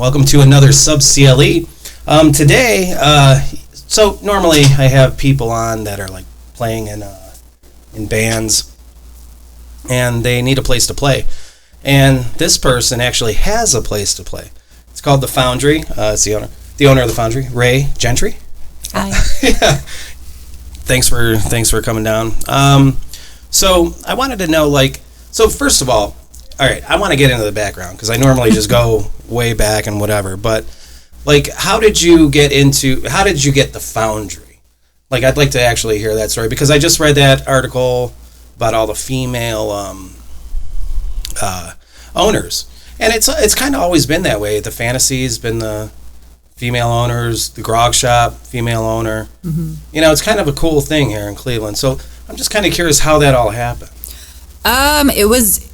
Welcome to another SUB-CLE. Today, so normally I have people on that are like playing in bands, and they need a place to play. And this person actually has a place to play. It's called The Foundry. It's the owner of The Foundry, Rae Gentry. Hi. Yeah. Thanks for coming down. So I wanted to know, so first of all right, I want to get into the background because I normally just go way back and whatever. But how did you get The Foundry? I'd like to actually hear that story because I just read that article about all the female owners, and it's kind of always been that way. The Fantasy's been the female owners, the Grog Shop, female owner. Mm-hmm. It's kind of a cool thing here in Cleveland. So I'm just kind of curious how that all happened. It was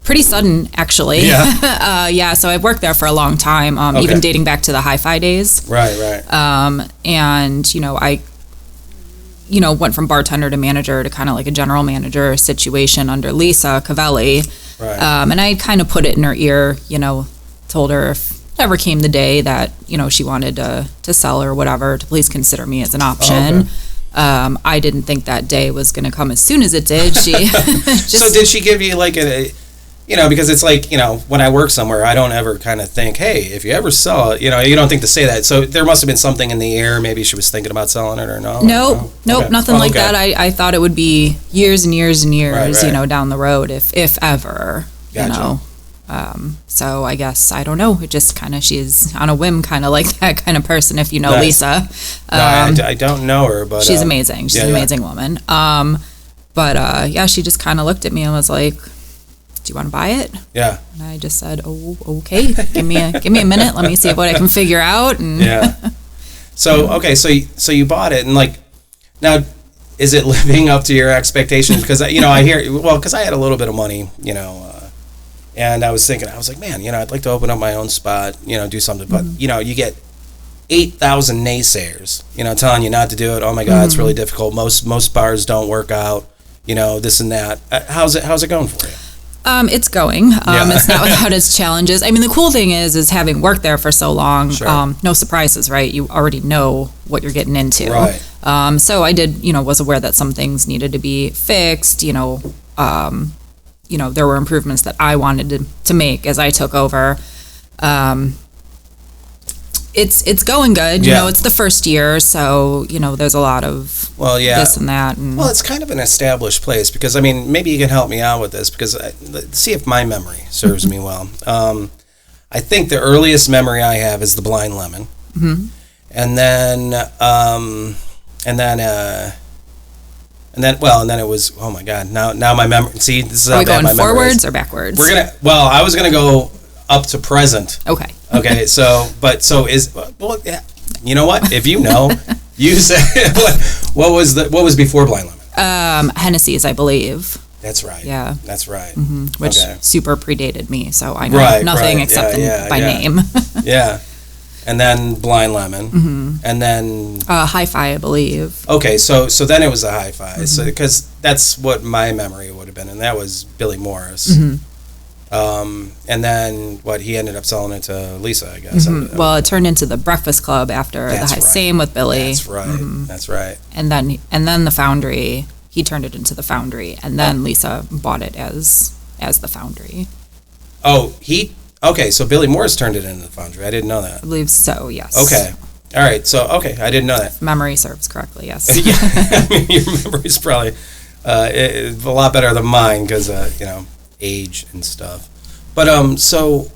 pretty sudden, actually. Yeah. So I've worked there for a long time, Okay. even dating back to the hi-fi days. Right. And, I, went from bartender to manager to kind of like a general manager situation under Lisa Cavelli. Right. And I kind of put it in her ear, told her if ever came the day that, she wanted to sell or whatever, to please consider me as an option. Oh, okay. I didn't think that day was going to come as soon as it did. She So did she give you because it's when I work somewhere, I don't ever kind of think, hey, if you ever sell it, you don't think to say that. So there must have been something in the air. Maybe she was thinking about selling it or no? Nope, Okay. nothing like Okay. that. I thought it would be years and years and years, Right. down the road, if ever, Gotcha. So I guess, I don't know, it just kind of, she's on a whim, kind of like that kind of person, if you know Right. Lisa. No, I don't know her, but She's amazing. She's an amazing woman. But she just kind of looked at me and was like, do you want to buy it? Yeah. And I just said, oh, okay, give me a minute, let me see what I can figure out. And Yeah. So okay, so you bought it, and now, is it living up to your expectations? Because I hear because I had a little bit of money, and I was like, man, I'd like to open up my own spot, do something, but you get 8,000 naysayers, telling you not to do it. Oh my God, it's really difficult. Most bars don't work out, this and that. How's it going for you? It's going. It's not without its challenges. I mean, the cool thing is having worked there for so long, Sure. no surprises, right? You already know what you're getting into. Right. So I did, was aware that some things needed to be fixed, there were improvements that I wanted to make as I took over. It's going good. Yeah. It's the first year, so, there's a lot of this and that. And Well, it's kind of an established place because, maybe you can help me out with this because let's see if my memory serves me well. I think the earliest memory I have is the Blind Lemon. Mm-hmm. And then it was, oh my God, now my memory, see, this is how Are we bad going my memory forwards is. or backwards? I was going to go up to present. Okay. Okay, you know what? If you know, you say what was before Blind Lemon? Hennessy's, I believe. That's right. Yeah. That's right. Mm-hmm. Which Okay. super predated me, so I know nothing except by name. Yeah. And then Blind Lemon. Mm-hmm. And then Hi-Fi, I believe. okay, so then it was a Hi-Fi. Mm-hmm. So because that's what my memory would have been, and that was Billy Morris. Mm-hmm. And then he ended up selling it to Lisa, I guess. Mm-hmm. Well, it turned into the Breakfast Club after That's right. Same with Billy. That's right. Mm-hmm. That's right. And then the Foundry. He turned it into the Foundry, and then Lisa bought it as the Foundry. Oh, okay. So Billy Morris turned it into the Foundry. I didn't know that. I believe so. Yes. Okay. All right. So I didn't know that. If memory serves correctly. Yes. Yeah. Your memory's probably a lot better than mine because age and stuff. But so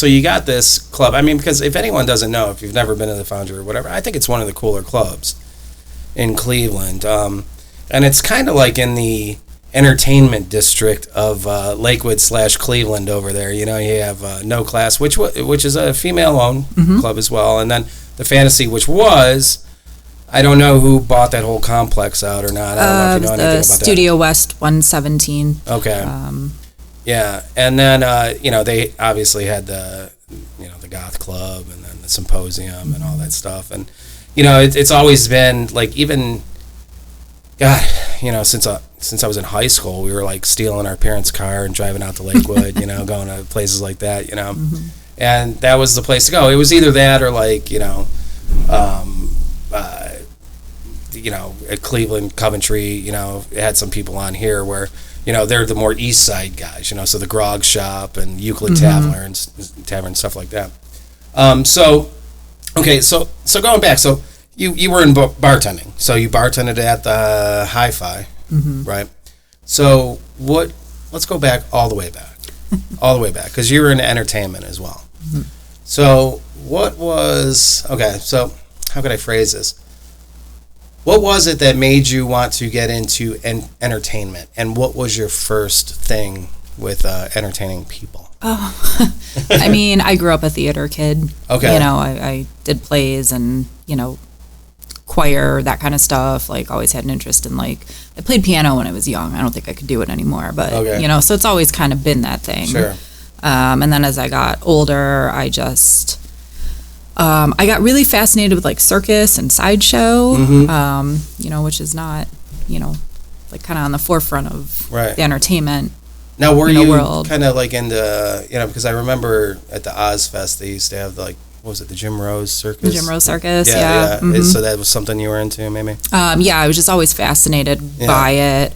you got this club. Because if anyone doesn't know, if you've never been to the Foundry or whatever, I think it's one of the cooler clubs in Cleveland. And it's kind of like in the entertainment district of Lakewood / Cleveland over there. You have No Class, which is a female-owned club as well, and then the Fantasy, which was, I don't know who bought that whole complex out or not. I don't know if you know anything about that. Studio West 117. Okay. Yeah, and then they obviously had the Goth Club and then the Symposium and all that stuff, and it's always been even God, since since I was in high school, we were like stealing our parents' car and driving out to Lakewood, you know, going to places like that, you know. And that was the place to go. It was either that or like, at Cleveland, Coventry, you know, it had some people on here where, you know, they're the more east side guys, you know, so the Grog Shop and Euclid Tavern, stuff like that. So going back, so you were in bartending. So you bartended at the Hi-Fi, right? So let's go back all the way back, because you were in entertainment as well. So so how could I phrase this? What was it that made you want to get into entertainment, and what was your first thing with entertaining people? Oh, I mean, I grew up a theater kid. Okay. You know, I did plays and, you know, choir, that kind of stuff. Like, always had an interest in, like, I played piano when I was young. I don't think I could do it anymore, but, you know, so it's always kind of been that thing. Sure. And then as I got older, I just... I got really fascinated with like circus and sideshow, you know, which is not, you know, like kind of on the forefront of the entertainment. Now, were you world. kind of like into, you know, because I remember at the Ozfest they used to have like, what was it, the Jim Rose Circus? The Jim Rose Circus, yeah. So that was something you were into, maybe? Yeah, I was just always fascinated by it.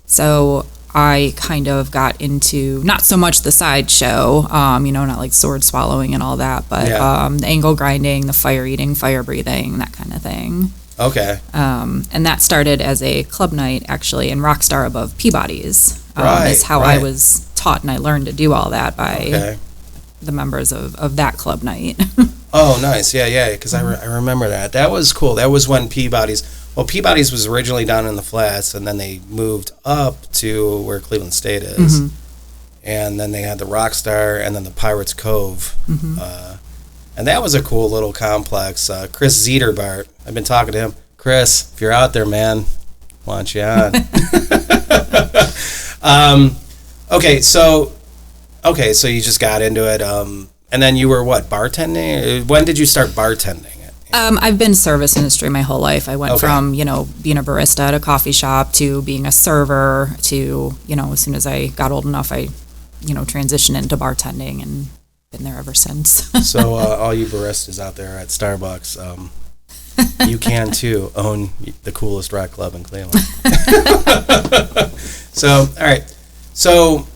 So I kind of got into not so much the sideshow, you know, not like sword swallowing and all that, but the angle grinding, the fire eating, fire breathing, that kind of thing. Okay. And that started as a club night, actually, in Rockstar above Peabody's. Is how I was taught, and I learned to do all that by the members of that club night. Oh, nice. Yeah, because I remember that. That was cool. That was when Peabody's was originally down in the Flats, and then they moved up to where Cleveland State is. And then they had the Rockstar and then the Pirates Cove. And that was a cool little complex. Chris Zederbart, I've been talking to him. Chris, if you're out there, man, want you on. So you just got into it. And then you were bartending? When did you start bartending? I've been service industry my whole life. I went from, you know, being a barista at a coffee shop to being a server to, you know, as soon as I got old enough, I, you know, transitioned into bartending and been there ever since. So all you baristas out there at Starbucks, you can too own the coolest rock club in Cleveland. So, all right. So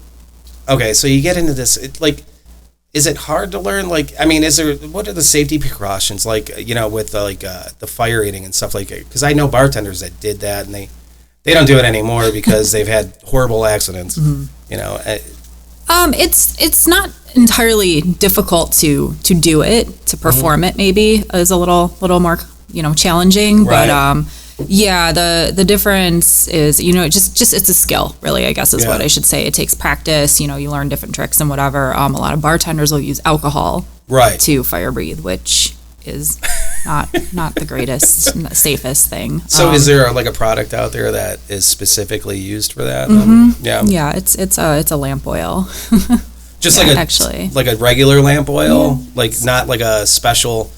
you get into this, is it hard to learn? Like, I mean, what are the safety precautions, like, you know, with the fire eating and stuff like that? Because I know bartenders that did that, and they don't do it anymore because they've had horrible accidents, you know. It's not entirely difficult to do it, to perform it maybe is a little more, you know, challenging, but the difference is, you know, just it's a skill, really, I guess is what I should say. It takes practice, you know, you learn different tricks and whatever. A lot of bartenders will use alcohol to fire breathe, which is not the greatest, safest thing. So is there like a product out there that is specifically used for that? Yeah, it's a lamp oil. Just like a regular lamp oil, like not like a special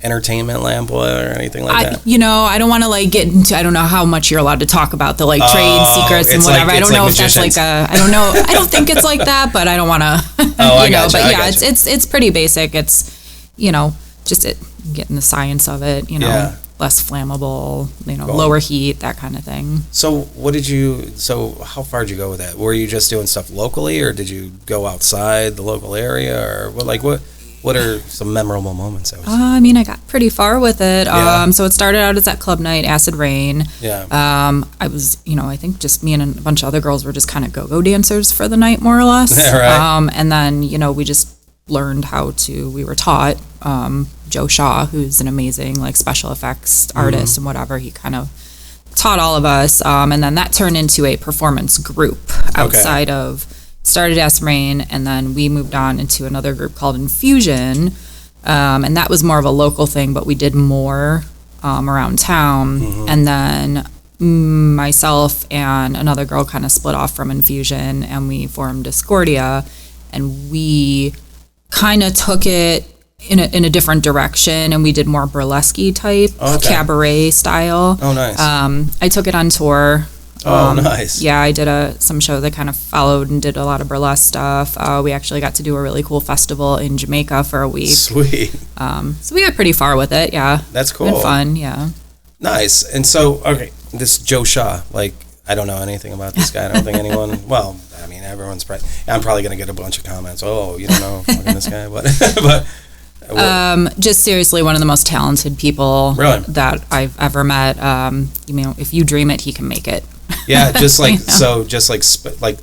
entertainment lamp oil or anything like that? You know, I don't want to like get into, I don't know how much you're allowed to talk about the like trade secrets and whatever. I don't know if that's like I don't know. I don't think it's like that, but I don't want to, it's pretty basic. It's, you know, just getting the science of it, you know, less flammable, you know, lower heat, that kind of thing. So how far did you go with that? Were you just doing stuff locally, or did you go outside the local area, or what are some memorable moments? I mean, I got pretty far with it. So it started out as that club night, Acid Rain. I was, you know, I think just me and a bunch of other girls were just kind of go-go dancers for the night, more or less. And then, you know, we just learned we were taught, Joe Shaw, who's an amazing, like, special effects artist and whatever, he kind of taught all of us. And then that turned into a performance group outside of... Started as Rain, and then we moved on into another group called Infusion, and that was more of a local thing, but we did more around town. And then myself and another girl kind of split off from Infusion, and we formed Discordia, and we kind of took it in a different direction, and we did more burlesque type, cabaret style. Oh, nice. I took it on tour Oh, nice. Yeah, I did some show that kind of followed and did a lot of burlesque stuff. We actually got to do a really cool festival in Jamaica for a week. Sweet. So we got pretty far with it, yeah. That's cool. Been fun, yeah. Nice. And so, okay, this Joe Shaw, like, I don't know anything about this guy. I don't think anyone, well, I mean, everyone's probably, I'm probably going to get a bunch of comments. Oh, you don't know fucking this guy, but just seriously, one of the most talented people that I've ever met. You know, if you dream it, he can make it. Yeah, just like so, just like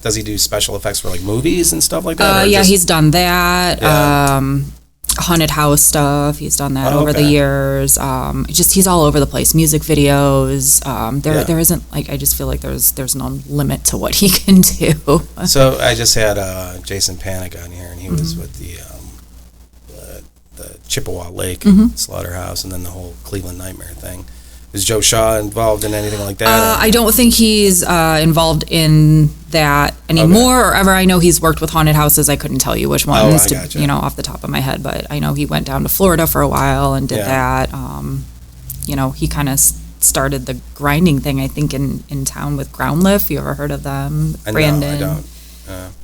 does he do special effects for like movies and stuff like that? Yeah, he's done that. Yeah. Haunted house stuff. He's done that over the years. He's all over the place. Music videos. There isn't like, I just feel like there's no limit to what he can do. So I just had Jason Panic on here, and he was with the Chippewa Lake slaughterhouse, and then the whole Cleveland Nightmare thing. Is Joe Shaw involved in anything like that? I don't think he's involved in that anymore or ever. I know he's worked with haunted houses. I couldn't tell you which ones, off the top of my head, but I know he went down to Florida for a while and did that. He kind of started the grinding thing, I think, in town with Ground Lift. You ever heard of them? Brandon. No, I don't.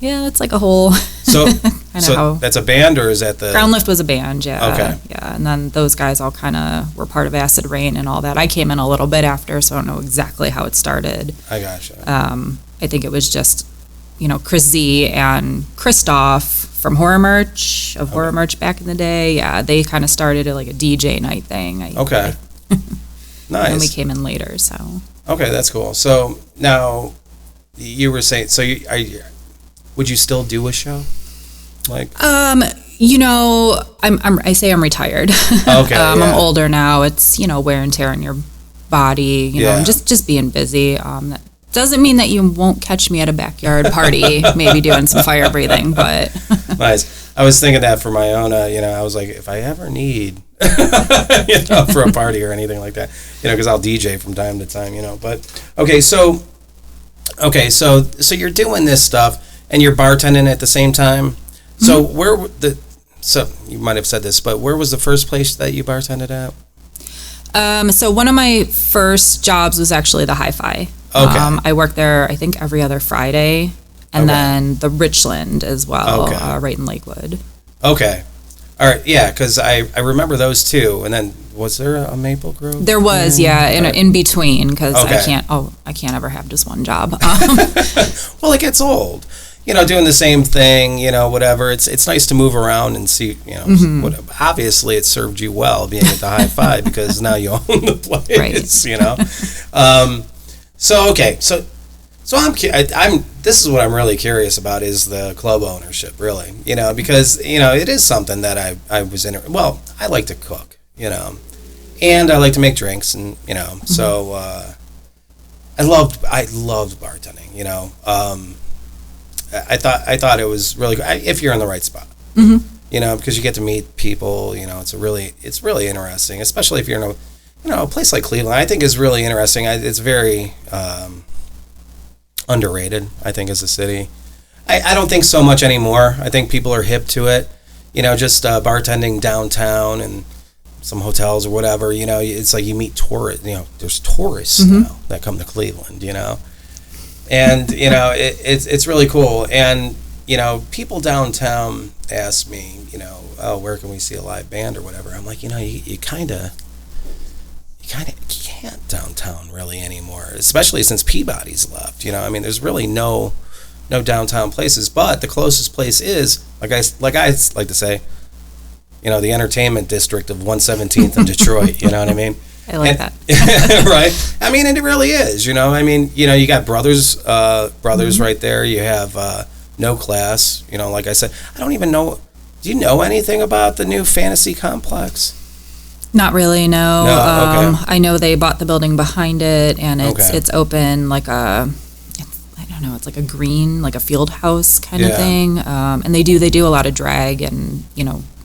Yeah, it's like a whole. So that's a band, or is that the Ground Lift was a band? Yeah. Okay. Yeah, and then those guys all kind of were part of Acid Rain and all that. I came in a little bit after, so I don't know exactly how it started. I gotcha. I think it was just, Chris Z and Christoph from Horror Merch Horror Merch back in the day. Yeah, they kind of started like a DJ night thing. Nice. And we came in later, so. Okay, that's cool. So now, you were saying, would you still do a show? Like, I say I'm retired. Okay. I'm older now. It's, wear and tear on your body, and just being busy. That doesn't mean that you won't catch me at a backyard party, maybe doing some fire breathing, but. Nice. I was thinking that for my own, I was like, if I ever need, for a party or anything like that, because I'll DJ from time to time, but okay. So you're doing this stuff and you're bartending at the same time. So so you might have said this, but where was the first place that you bartended at? So one of my first jobs was actually the Hi-Fi. Okay. I worked there, I think, every other Friday, and then the Richland as well, right in Lakewood. Okay. All right, yeah, because I remember those two, and then was there a Maple Grove? There was, in between, because I can't ever have just one job. Well, it gets old. Doing the same thing, whatever. It's nice to move around and see, obviously it served you well being at the Hi-Fi because now you own the place, right. So I'm this is what I'm really curious about is the club ownership, really, because, it is something that I was in. Well, I like to cook, and I like to make drinks, and, so I loved bartending, I thought it was really good if you're in the right spot, because you get to meet people. It's really interesting, especially if you're in a place like Cleveland. I think is really interesting. It's very underrated, I think, as a city. I don't think so much anymore. I think people are hip to it. Just bartending downtown and some hotels or whatever. It's like you meet tourists. There's tourists now that come to Cleveland. And, it's really cool. And, people downtown ask me, where can we see a live band or whatever? I'm like, you kind of can't downtown really anymore, especially since Peabody's left. There's really no downtown places, but the closest place is, like I like to say, the entertainment district of 117th in Detroit. You know what I mean? I like that. Right. And it really is, you got Brothers right there. You have No Class, like I said. I don't even know. Do you know anything about the new Fantasy Complex? Not really, no. Okay. I know they bought the building behind it, and it's open like it's like a green, like a field house kind of thing. And they do a lot of drag, and,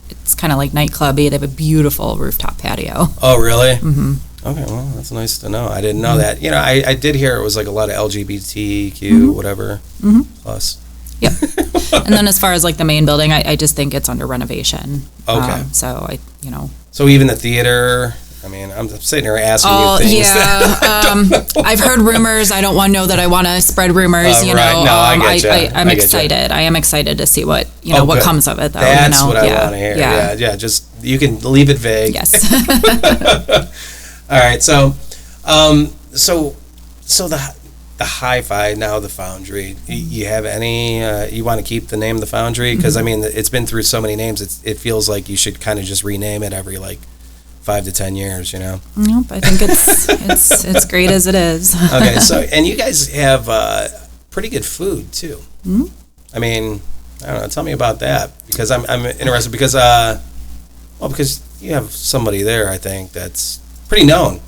it's kind of like nightclubby. They have a beautiful rooftop patio. Oh, really? Mm-hmm. Okay, well, that's nice to know. I didn't know that. I did hear it was like a lot of LGBTQ, whatever, plus. Yep. And then as far as like the main building, I just think it's under renovation. Okay. So So even the theater I mean, I'm sitting here asking you things. Yeah. I've heard rumors. I don't want to know that I want to spread rumors. You right. know, No, I get you. I'm excited. I am excited to see what what comes of it. Though. That's what I want to hear. Yeah. Just you can leave it vague. Yes. All right. So the hi-fi, now the Foundry. You have any? You want to keep the name the Foundry? Because I mean, it's been through so many names. It feels like you should kind of just rename it every 5 to 10 years. Nope. I think it's great as it is. Okay. So and you guys have pretty good food too. Mm-hmm. I mean, I don't know. Tell me about that because I'm interested because because you have somebody there I think that's pretty known.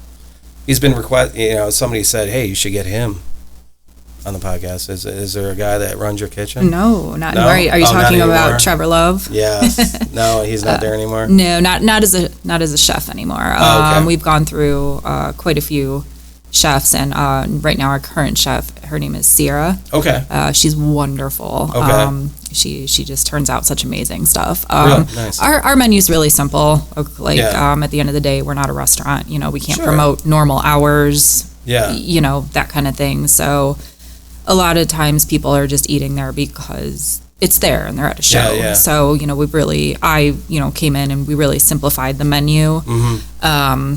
He's been somebody said, hey, you should get him on the podcast. Is there a guy that runs your kitchen? No, not anymore. Are you talking about Trevor Love? Yes. No, he's not there anymore. No, not as a chef anymore. Okay. We've gone through quite a few chefs, and right now our current chef, her name is Sierra. Okay. She's wonderful. Okay. She just turns out such amazing stuff. Really nice. Our menu's really simple. At the end of the day, we're not a restaurant. We can't promote normal hours. Yeah. That kind of thing. So a lot of times people are just eating there because it's there and they're at a show. Yeah. So, I came in and we really simplified the menu. Mm-hmm.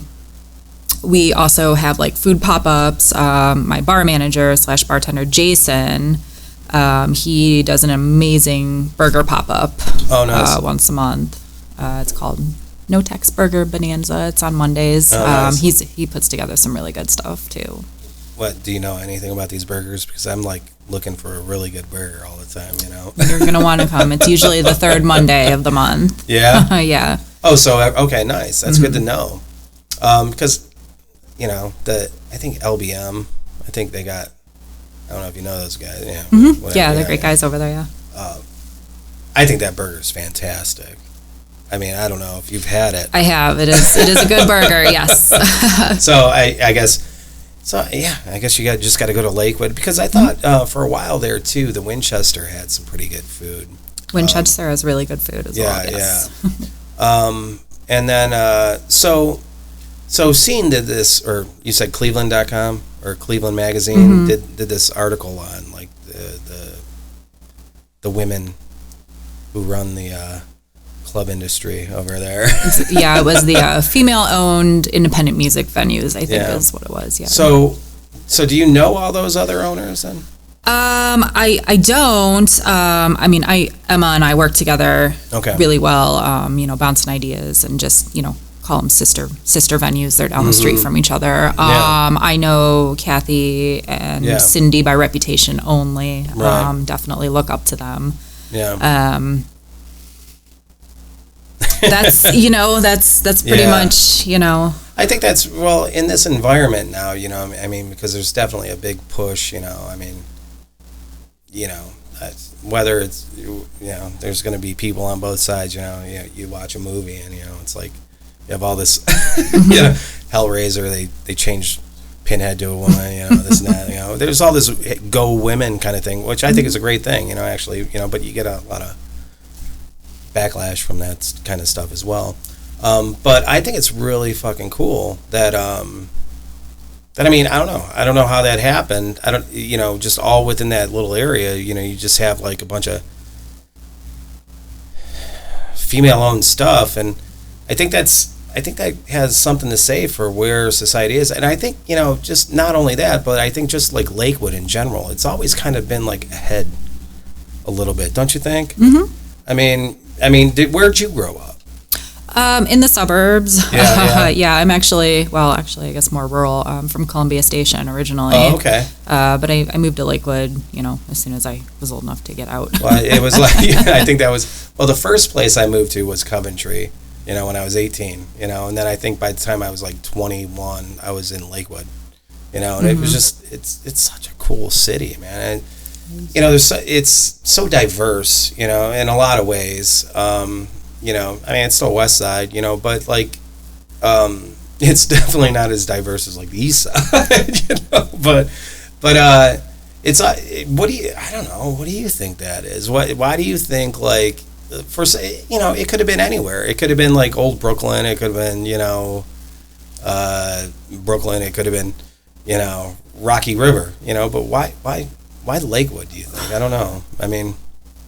We also have food pop-ups. My bar manager / bartender, Jason, he does an amazing burger pop-up. Oh, nice. Once a month. It's called No Tex Burger Bonanza. It's on Mondays. Oh, nice. He puts together some really good stuff too. What, do you know anything about these burgers? Because I'm looking for a really good burger all the time, You're going to want to come. It's usually the third Monday of the month. Yeah? Yeah. Oh, so, okay, nice. That's good to know. Because, I think LBM, I think they got, I don't know if you know those guys. Yeah, mm-hmm. Yeah, they're great guys over there, yeah. I think that burger's fantastic. I mean, I don't know if you've had it. I have. It is a good burger, yes. So, I guess... So, yeah, I guess you just got to go to Lakewood because I thought for a while there, too, the Winchester had some pretty good food. Winchester has really good food as well, yes. Yeah. And then, so Scene did this, or you said Cleveland.com or Cleveland Magazine did this article on, the women who run the club industry over there. Yeah, it was the female-owned independent music venues, I think is what it was. Yeah. So do you know all those other owners then? I don't. I mean, Emma and I work together really well. Bouncing ideas and just call them sister venues. They're down the street from each other. I know Kathy and Cindy by reputation only. Right. Definitely look up to them. Yeah. That's that's pretty much I think that's in this environment now. I mean, because there's definitely a big push. I mean, whether it's there's going to be people on both sides. You watch a movie and it's like you have all this Hellraiser. They changed Pinhead to a woman. This and that. There's all this go women kind of thing, which I think is a great thing. Actually, but you get a lot of backlash from that kind of stuff as well. But I think it's really fucking cool that I mean, I don't know how that happened. I don't, just all within that little area, you just have a bunch of female-owned stuff, and I think that has something to say for where society is. And I think, just not only that, but I think just Lakewood in general, it's always kind of been ahead a little bit, don't you think? Mm-hmm. I mean, where'd you grow up? In the suburbs. Yeah. Yeah, I'm actually, I guess more rural. From Columbia Station originally. Oh, okay. But I moved to Lakewood, as soon as I was old enough to get out. Well, it was I think that was, the first place I moved to was Coventry, when I was 18, and then I think by the time I was 21, I was in Lakewood, and it was just, it's such a cool city, man. And, it's so diverse, in a lot of ways. I mean, it's still West Side, but it's definitely not as diverse as the East Side, But it's I don't know. What do you think that is? Why do you think it could have been anywhere. It could have been old Brooklyn. It could have been Brooklyn. It could have been, Rocky River. But why Lakewood? Do you think? I don't know. I mean,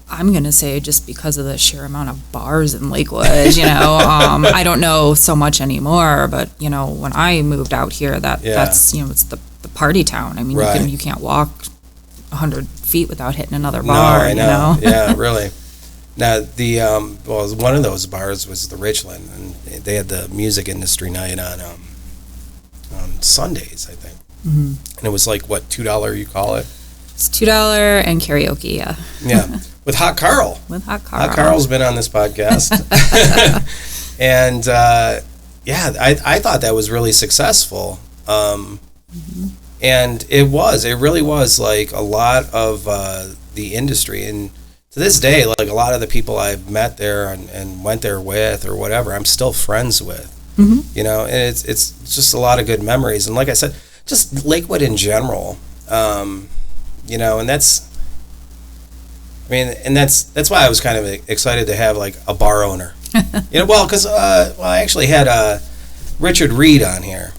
I'm going to say just because of the sheer amount of bars in Lakewood, I don't know so much anymore, but, when I moved out here, that's, it's the party town. I mean, right. you can't walk 100 feet without hitting another bar, I know. Yeah, really. Now, one of those bars was the Richland, and they had the music industry night on Sundays, I think. Mm-hmm. And it was like, what, $2 you call it? It's $2 and karaoke, yeah. Yeah. With Hot Carl. With Hot Carl. Hot Carl's been on this podcast. And, I thought that was really successful. Mm-hmm. And it really was like a lot of the industry. And to this day, like a lot of the people I've met there and went there with or whatever, I'm still friends with. Mm-hmm. And it's just a lot of good memories. And like I said, just Lakewood in general, and that's why I was kind of excited to have like a bar owner. Because I actually had Richard Reed on here.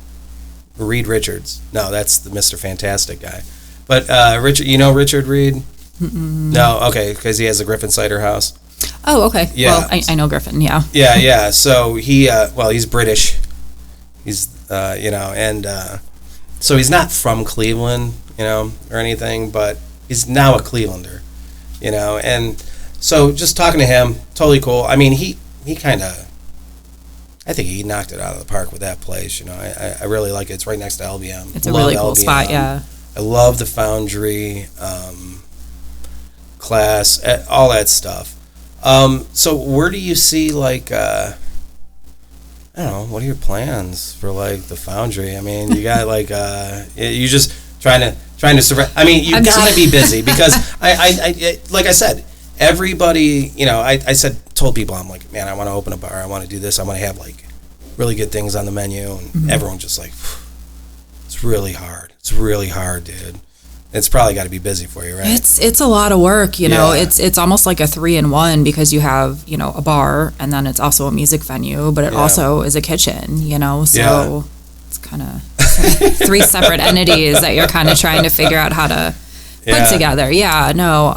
Reed Richards. No, that's the Mr. Fantastic guy. But Richard, Richard Reed? Mm-mm. No, okay, because he has a Griffin Cider House. Oh, okay. Yeah. Well, I know Griffin, yeah. Yeah. So he, he's British. He's, so he's not from Cleveland, or anything, but he's now a Clevelander, and so just talking to him, totally cool. I mean, he kind of, I think he knocked it out of the park with that place, I really like it. It's right next to LBM. It's a really cool spot, yeah. I love the Foundry, class, all that stuff. So where do you see, like, I don't know, what are your plans for, like, the Foundry? I mean, you got, like, you just trying to survive. I mean, you got to be busy because I like I said, everybody, told people, I'm like, man, I want to open a bar. I want to do this. I want to have, like, really good things on the menu. And mm-hmm. everyone's just like, it's really hard. It's really hard, dude. It's probably got to be busy for you, right? It's a lot of work, Yeah. It's almost like a 3-in-1 because you have, a bar and then it's also a music venue, but it also is a kitchen, so it's kind of 3 separate entities that you're kind of trying to figure out how to put together. Yeah, no,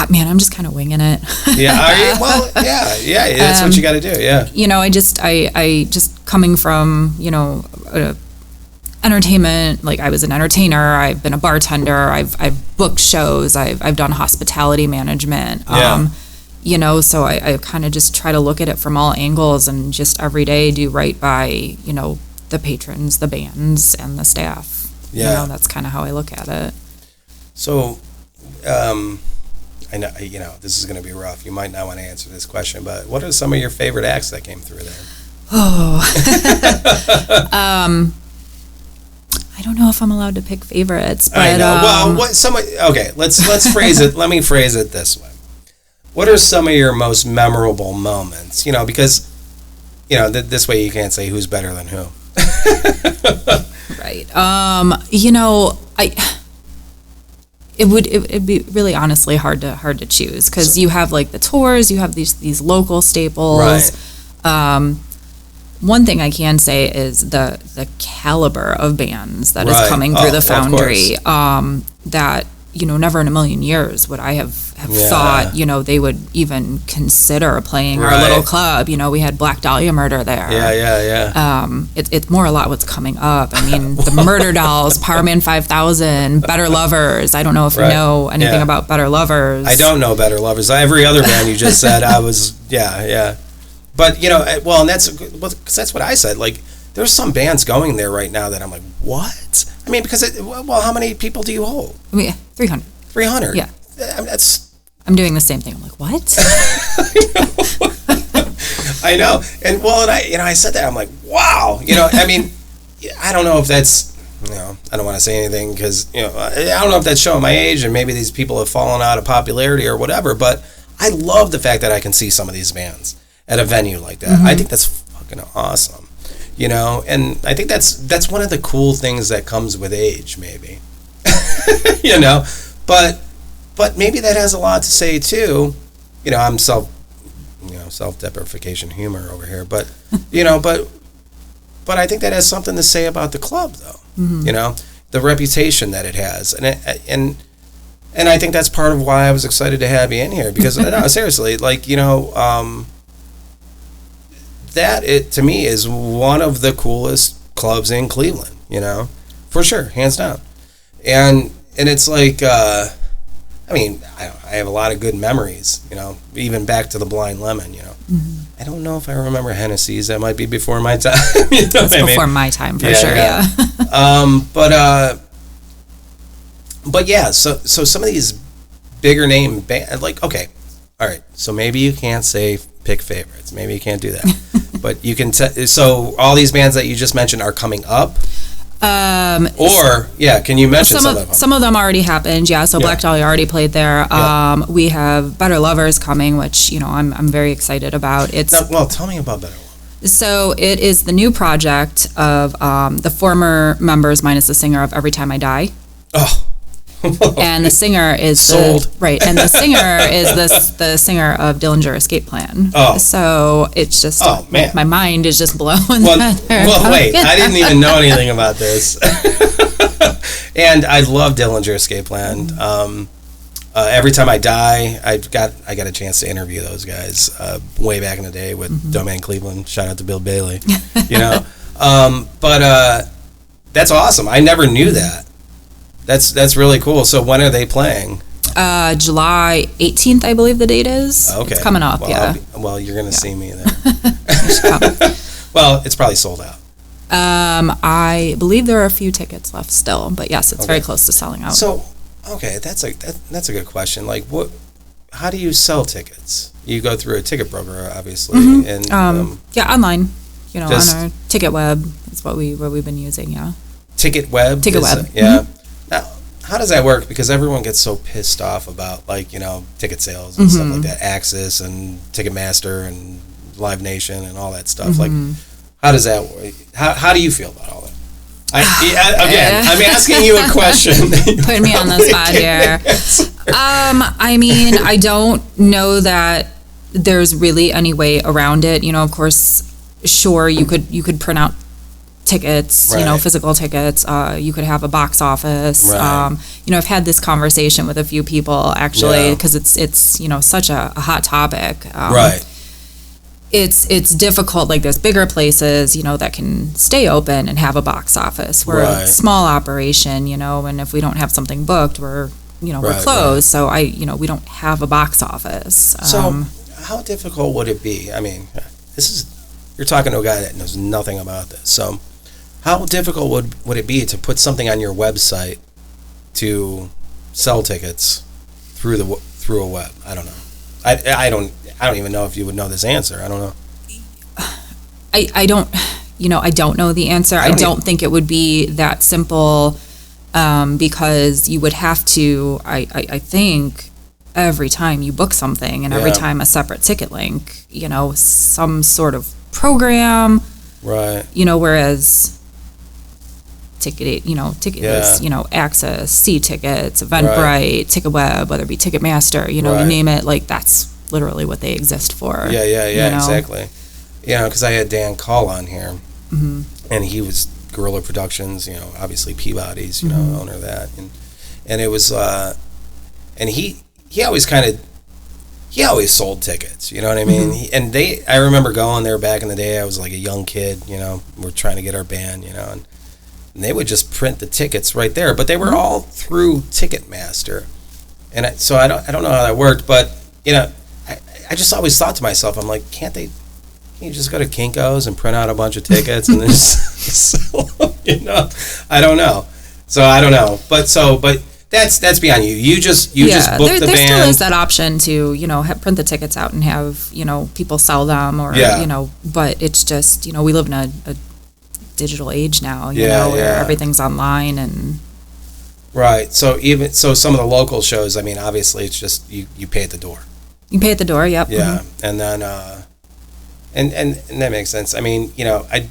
man, I'm just kind of winging it. Yeah, are you? Well, yeah, that's what you got to do, yeah. I just coming from, entertainment, like I was an entertainer, I've been a bartender, I've booked shows, I've done hospitality management, so I kind of just try to look at it from all angles and just every day do right by, the patrons, the bands, and the staff. Yeah. That's kind of how I look at it. So, I know, this is going to be rough. You might not want to answer this question, but what are some of your favorite acts that came through there? Oh. I don't know if I'm allowed to pick favorites, but I know. Okay, let's phrase it. Let me phrase it this way. What are some of your most memorable moments? Because this way you can't say who's better than who. Right. It'd be really honestly hard to choose because you have like the tours, you have these local staples. Right. One thing I can say is the caliber of bands that is coming through the Foundry. That never in a million years would I have thought they would even consider playing our little club. We had Black Dahlia Murder there. Yeah. It's more a lot what's coming up. I mean, the Murder Dolls, Powerman 5000, Better Lovers. I don't know if you know anything about Better Lovers. I don't know Better Lovers. Every other band you just said, I was yeah. But and that's what I said. Like, there's some bands going there right now that I'm like, what? I mean, because how many people do you hold? I mean, 300. 300. Yeah. I mean, I'm doing the same thing. I'm like, what? I know. And I said that. I'm like, wow. I mean, I don't know if that's, I don't want to say anything because, I don't know if that's showing my age and maybe these people have fallen out of popularity or whatever, but I love the fact that I can see some of these bands at a venue like that. Mm-hmm. I think that's fucking awesome. And I think that's one of the cool things that comes with age, maybe. But maybe that has a lot to say too. I'm self-deprecation humor over here, but but but I think that has something to say about the club, though. You know, the reputation that it has, and I think that's part of why I was excited to have you in here, because no, seriously, like, you know, that it to me is one of the coolest clubs in Cleveland, you know, for sure, hands down. And it's like, I mean, I have a lot of good memories, you know, even back to the Blind Lemon, you know. I don't know if I remember Hennessy's. That might be before my time. You know That's before my time, for sure, yeah. But yeah, so some of these bigger name bands, like, okay, all right, so maybe you can't say pick favorites. Maybe you can't do that. But you can, so all these bands that you just mentioned are coming up? Can you mention some of them? Some of them already happened, yeah. So Black Dahlia already played there. We have Better Lovers coming, which, you know, I'm very excited about. Tell me about Better Lovers. So it is the new project of the former members minus the singer of Every Time I Die. Oh. And the singer is sold. And the singer is the singer of Dillinger Escape Plan. Oh. So it's just, man. My mind is just blown. Well, wait, I didn't even know anything about this. And I love Dillinger Escape Plan. Every Time I Die, I got a chance to interview those guys way back in the day with Domain Cleveland. Shout out to Bill Bailey. You know, but that's awesome. I never knew that. That's really cool. So when are they playing? July 18th, I believe the date is. Okay. It's coming up, yeah. You're going to see me there. Well, it's probably sold out. I believe there are a few tickets left still, but yes, it's very close to selling out. So, okay, that's a good question. Like, how do you sell tickets? You go through a ticket broker, obviously, and online. You know, on our Ticket Web is what we've been using. Yeah. Ticket Web. Yeah. Now, how does that work? Because everyone gets so pissed off about, like, you know, ticket sales and stuff like that, Axis and Ticketmaster and Live Nation and all that stuff. Like, how does that work? How do you feel about all that? I'm asking you a question. Putting me on the spot here. I mean, I don't know that there's really any way around it. You know, of course, sure, you could print out tickets, you know, physical tickets. You could have a box office. You know, I've had this conversation with a few people, actually, because it's you know, such a hot topic. It's difficult. Like, there's bigger places, you know, that can stay open and have a box office. We're a small operation, you know, and if we don't have something booked, we're closed. So we don't have a box office. So how difficult would it be? I mean, you're talking to a guy that knows nothing about this. So how difficult would it be to put something on your website to sell tickets through a web? I don't know. I don't even know if you would know this answer. I don't know. I don't know the answer. I don't think it would be that simple, because you would have to, I think, every time you book something and every time a separate ticket link, you know, some sort of program. Right. You know, whereas ticket is, you know, Access, C-Tickets, Eventbrite, TicketWeb, whether it be Ticketmaster, you know, you name it, like, that's literally what they exist for. Yeah, exactly. You know, because I had Dan Call on here, and he was Guerrilla Productions, you know, obviously Peabody's, you know, owner of that, and it was, and he always sold tickets, you know what I mean? I remember going there back in the day. I was like a young kid, you know, we're trying to get our band, you know, and they would just print the tickets right there, but they were all through Ticketmaster, and so I don't know how that worked, but, you know, I just always thought to myself, I'm like, can't you just go to Kinko's and print out a bunch of tickets and then just sell them, you know? I don't know. So I don't know. But that's beyond you. You just book the band. There still is that option to, you know, print the tickets out and have, you know, people sell them, or, you know, but it's just, you know, we live in a digital age now, you know, where everything's online and. Right. So some of the local shows, I mean, obviously it's just you pay at the door. You pay at the door, yep. Yeah, and then and that makes sense. I mean, you know, and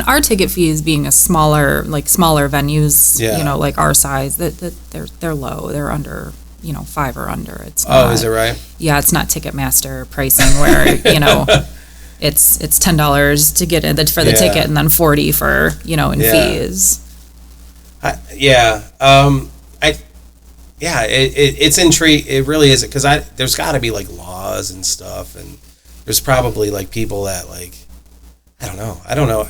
our ticket fees being smaller venues, you know, like our size, that they're low. They're under, you know, $5 or under. It's not, is it right? Yeah, it's not Ticketmaster pricing where you know it's $10 to get in for the ticket, and then $40 for in fees. It's intrigue. It really is, because there's got to be like laws and stuff, and there's probably like people that like, I don't know.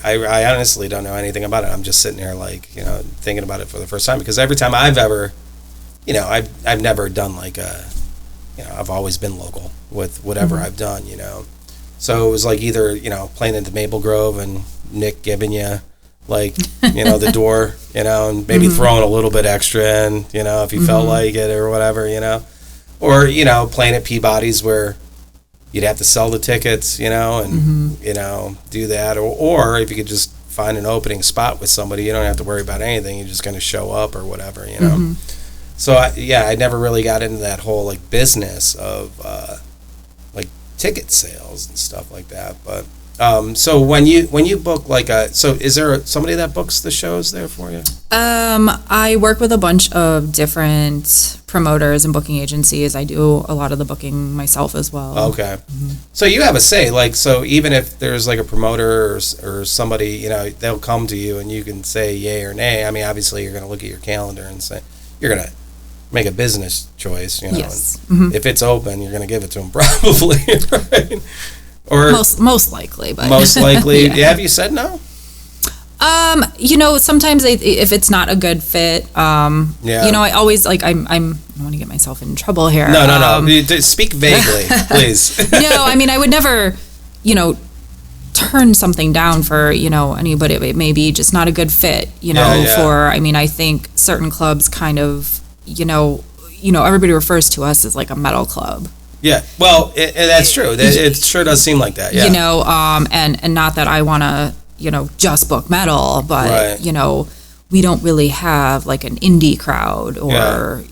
I honestly don't know anything about it. I'm just sitting here like, thinking about it for the first time, because every time I've ever, I've never done like I've always been local with whatever I've done, So it was like either, playing at the Maple Grove and Nick giving you like, the door, and maybe throwing a little bit extra in, if you felt like it or whatever, or, playing at Peabody's where you'd have to sell the tickets, and, do that. Or if you could just find an opening spot with somebody, you don't have to worry about anything. You just kind of show up or whatever, So, I never really got into that whole, like, business of, like, ticket sales and stuff like that. But, so when you book, like, so is there somebody that books the shows there for you? I work with a bunch of different promoters and booking agencies. I do a lot of the booking myself as well. Okay. So you have a say, like, so even if there's like a promoter or somebody, they'll come to you and you can say yay or nay. I mean, obviously you're going to look at your calendar and say, you're going to make a business choice, Yes. And if it's open, you're going to give it to them probably, right? Or most likely, but most likely. Have you said no? Sometimes if it's not a good fit, I always like I don't want to get myself in trouble here. No. Speak vaguely, please. No, I mean, I would never, turn something down for, anybody. It may be just not a good fit, for, I mean, I think certain clubs kind of, everybody refers to us as like a metal club. Yeah, well, that's true. It sure does seem like that, yeah. And not that I want to, just book metal, but, right. We don't really have like an indie crowd or,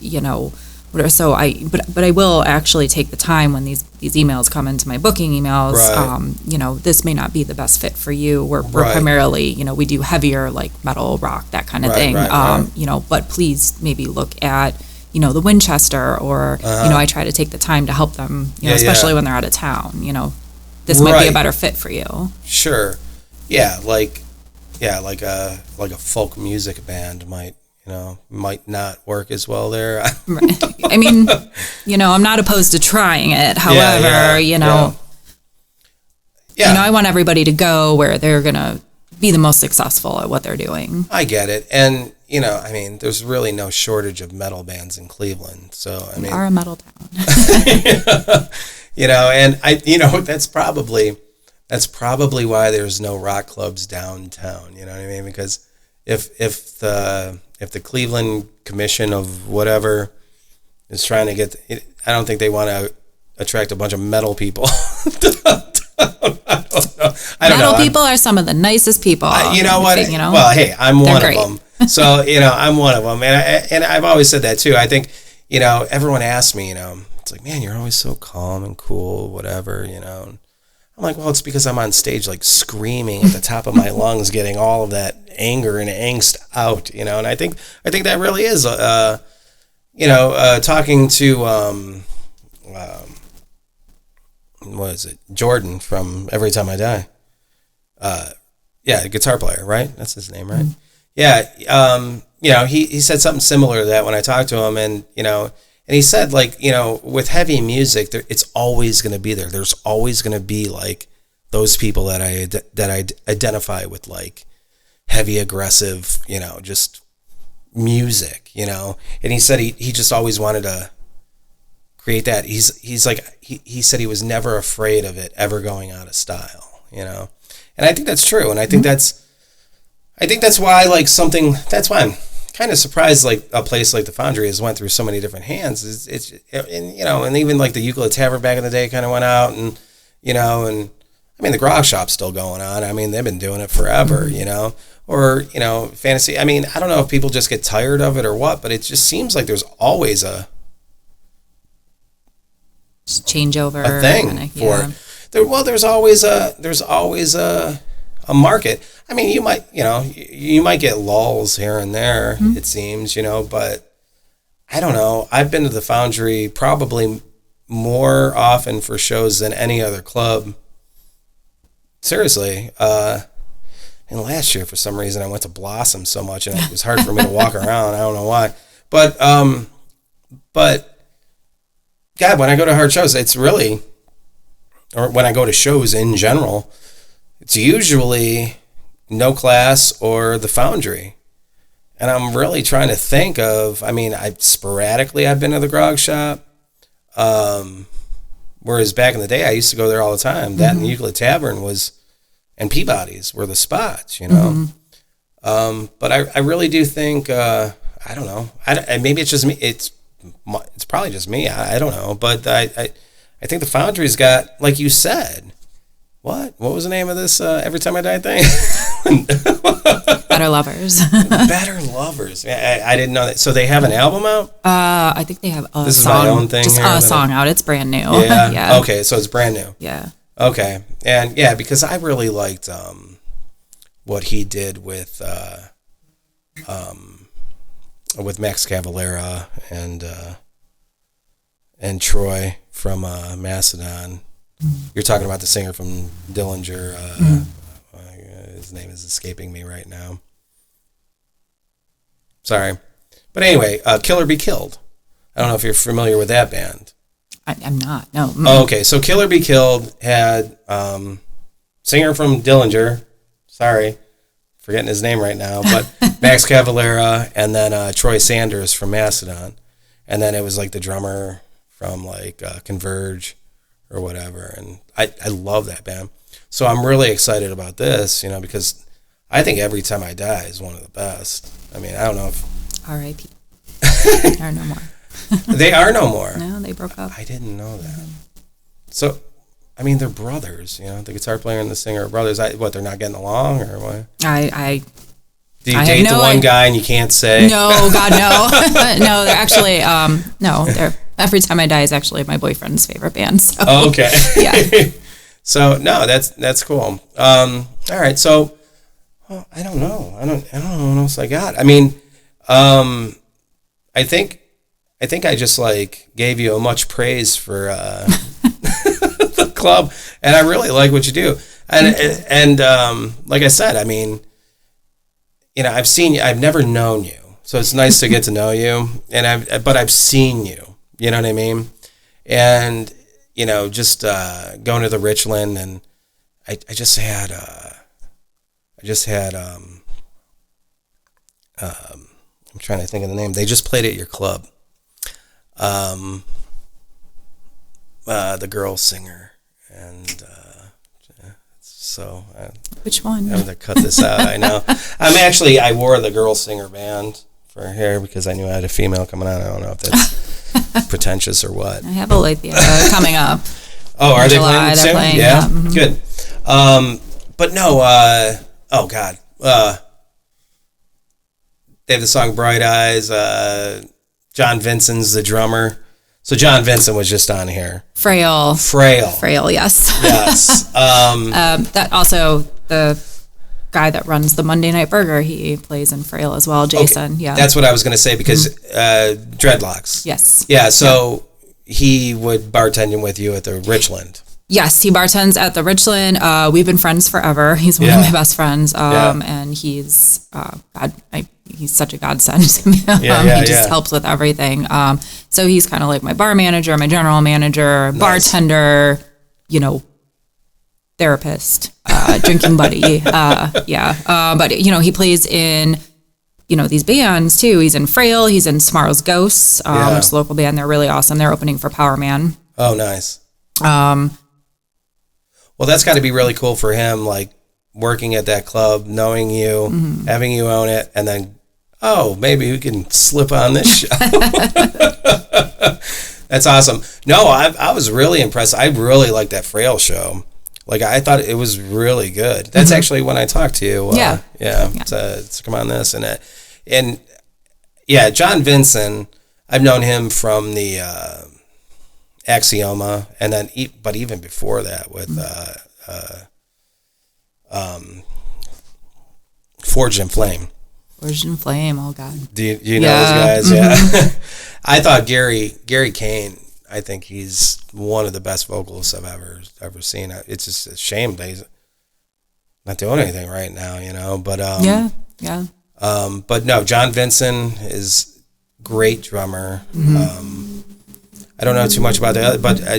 whatever. So but I will actually take the time when these emails come into my booking emails, right. This may not be the best fit for you. We're primarily, we do heavier like metal, rock, that kind of thing. Right. But please maybe look at, the Winchester, or, I try to take the time to help them, especially when they're out of town, this might be a better fit for you. Sure. Yeah. Like a folk music band might not work as well there. Right. I mean, I'm not opposed to trying it. However, I want everybody to go where they're going to be the most successful at what they're doing. I get it. And, I mean, there's really no shortage of metal bands in Cleveland. So, I mean, we are a metal town. And that's probably why there's no rock clubs downtown. You know what I mean? Because if the Cleveland Commission of whatever is trying to get, I don't think they want to attract a bunch of metal people. I don't know. Metal people are some of the nicest people. You know what? Well, hey, I'm one of them. So, I'm one of them. And I've always said that too. I think, everyone asks me, it's like, man, you're always so calm and cool, whatever, I'm like, well, it's because I'm on stage, like screaming at the top of my lungs, getting all of that anger and angst out, and I think that really is, talking to, what is it? Jordan from Every Time I Die. Guitar player, right? That's his name, right? Mm-hmm. Yeah. He said something similar to that when I talked to him, and he said, like, with heavy music, it's always going to be there. There's always going to be like those people that I identify with, like heavy, aggressive, just music, and he said he just always wanted to create that. He's like, he said he was never afraid of it ever going out of style, and I think that's true. And I think that's why, like, that's why I'm kind of surprised, like, a place like the Foundry has went through so many different hands. And even like the Euclid Tavern back in the day kind of went out, and, and I mean, the Grog Shop's still going on. I mean, they've been doing it forever, or, fantasy. I mean, I don't know if people just get tired of it or what, but it just seems like there's always a changeover, a thing for it. There's always a market. I mean, you might get lulls here and there, it seems, but I don't know. I've been to the Foundry probably more often for shows than any other club seriously. And last year, for some reason, I went to Blossom so much, and it was hard for me to walk around. I don't know why. But God, when I go to hard shows, it's really, or when I go to shows in general, it's usually No Class or The Foundry. And I'm really trying to think of, I mean, I've been to the Grog Shop. Whereas back in the day, I used to go there all the time. That and Euclid Tavern and Peabody's were the spots, you know. But I really do think, I don't know. Maybe it's just me. It's probably just me. I don't know. But I think the Foundry's got, like you said, what was the name of this Every Time I Die thing? Better Lovers. Better Lovers. I didn't know that. So they have an album out? I think they have a this song. Is my own thing just a song out. It's brand new. Yeah. Yeah. Okay, so it's brand new. Yeah. Okay. And yeah, because I really liked what he did with Max Cavalera and Troy from Macedon. You're talking about the singer from Dillinger. His name is escaping me right now. Sorry. But anyway, Killer Be Killed. I don't know if you're familiar with that band. I'm not, no. Oh, okay, so Killer Be Killed had singer from Dillinger. Sorry, forgetting his name right now. But Max Cavalera and then Troy Sanders from Macedon. And then it was like the drummer from like Converge or whatever. And I love that band. So I'm really excited about this, you know, because I think Every Time I Die is one of the best. I mean, I don't know if... R.I.P. They are no more. They are no more. No, they broke up. I didn't know that. So, I mean, they're brothers, you know, the guitar player and the singer are brothers. They're not getting along or what? Do you date the one guy and you can't say? No, God, no. No, they're actually, they're Every Time I Die is actually my boyfriend's favorite band. So. Oh, okay. Yeah. So no, that's cool. All right, so I don't know. I don't know what else I got. I mean, I think I just like gave you a much praise for the club, and I really like what you do. And like I said, I mean, you know, I've seen you. I've never known you, so it's nice to get to know you. But I've seen you. You know what I mean? And you know, just going to the Richland, and I just had I'm trying to think of the name. They just played at your club. The girl singer, and so which one? I'm gonna cut this out. I know. I wore the girl singer band for her hair because I knew I had a female coming on. I don't know if that's pretentious or what. I have a Lithia coming up. Oh, are they July, playing soon? playing, Yeah, mm-hmm. Good. But no, oh God. They have the song Bright Eyes. John Vincent's the drummer. So John Vincent was just on here. Frail, yes. Yes. That also, the guy that runs the Monday Night Burger, he plays in Frail as well, Jason. Okay. Yeah. That's what I was going to say because dreadlocks. Yes. Yeah, so he would bartend with you at the Richland. Yes, he bartends at the Richland. We've been friends forever. He's one of my best friends, and he's he's such a godsend to me. He just helps with everything. So he's kind of like my bar manager, my general manager, bartender, you know, therapist, drinking buddy. But you know, he plays in, you know, these bands too. He's in Frail. He's in Tomorrow's Ghosts, which is a local band. They're really awesome. They're opening for Power Man. Oh, nice. Well, that's got to be really cool for him, like working at that club, knowing you, having you own it, and then, maybe we can slip on this show. That's awesome. No, I was really impressed. I really liked that Frail show. Like, I thought it was really good. That's actually when I talked to you. To come on this. And John Vincent, I've known him from the Axioma, and then but even before that with Forged in Flame. Forged in Flame, oh God. Do you know those guys? Yeah. I thought Gary Kane, I think he's one of the best vocalists I've ever seen. It's just a shame that not doing anything right now, you know, but, yeah. But no, John Vincent is great drummer. I don't know too much about the other, but I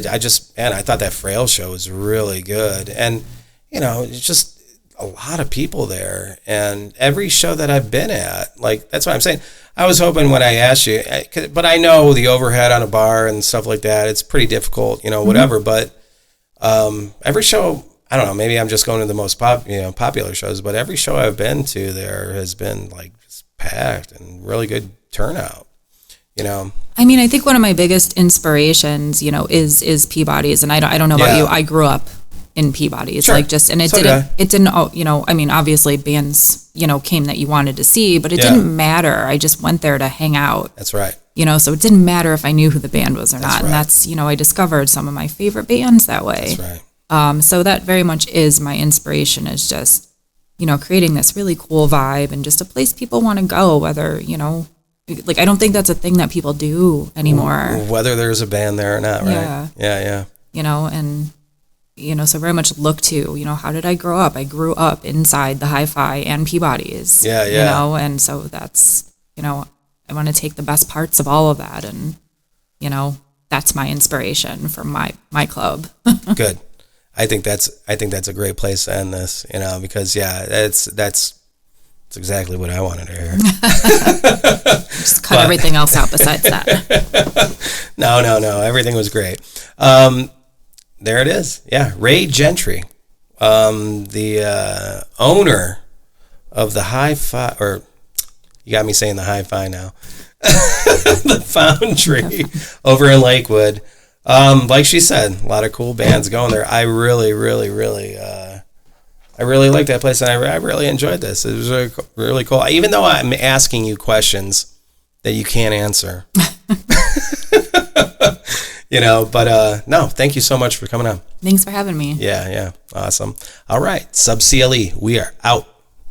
thought that Frail show was really good. And, you know, it's just a lot of people there. And every show that I've been at, like, that's what I'm saying. I was hoping when I asked you, but I know the overhead on a bar and stuff like that, it's pretty difficult, you know, whatever. But every show, I don't know, maybe I'm just going to the most popular shows, but every show I've been to there has been like just packed and really good turnout, you know. I mean, I think one of my biggest inspirations, you know, is Peabody's, and I don't know about you. I grew up in Peabody's, sure. Like just, and it didn't, you know, I mean, obviously bands, you know, came that you wanted to see, but it didn't matter. I just went there to hang out. That's right. You know, so it didn't matter if I knew who the band was or not. Right. And that's, you know, I discovered some of my favorite bands that way. That's right. So that very much is my inspiration, is just, you know, creating this really cool vibe and just a place people want to go, whether, you know, like, I don't think that's a thing that people do anymore. Whether there's a band there or not, right? Yeah. You know, and, you know, so very much look to, you know, how did I grow up? I grew up inside the Hi-Fi and Peabody's. Yeah. You know, and so that's, you know, I want to take the best parts of all of that, and, you know, that's my inspiration for my club. Good. I think that's a great place to end this, you know, because that's exactly what I wanted to hear. Just cut everything else out besides that. No. Everything was great. There it is. Yeah. Rae Gentry, the owner of the Hi-Fi, or you got me saying the Hi-Fi now, the Foundry over in Lakewood. Like she said, a lot of cool bands going there. I really like that place, and I really enjoyed this. It was really cool. Even though I'm asking you questions that you can't answer, you know. But no, thank you so much for coming on. Thanks for having me. Yeah, awesome. All right, SUB-CLE, we are out.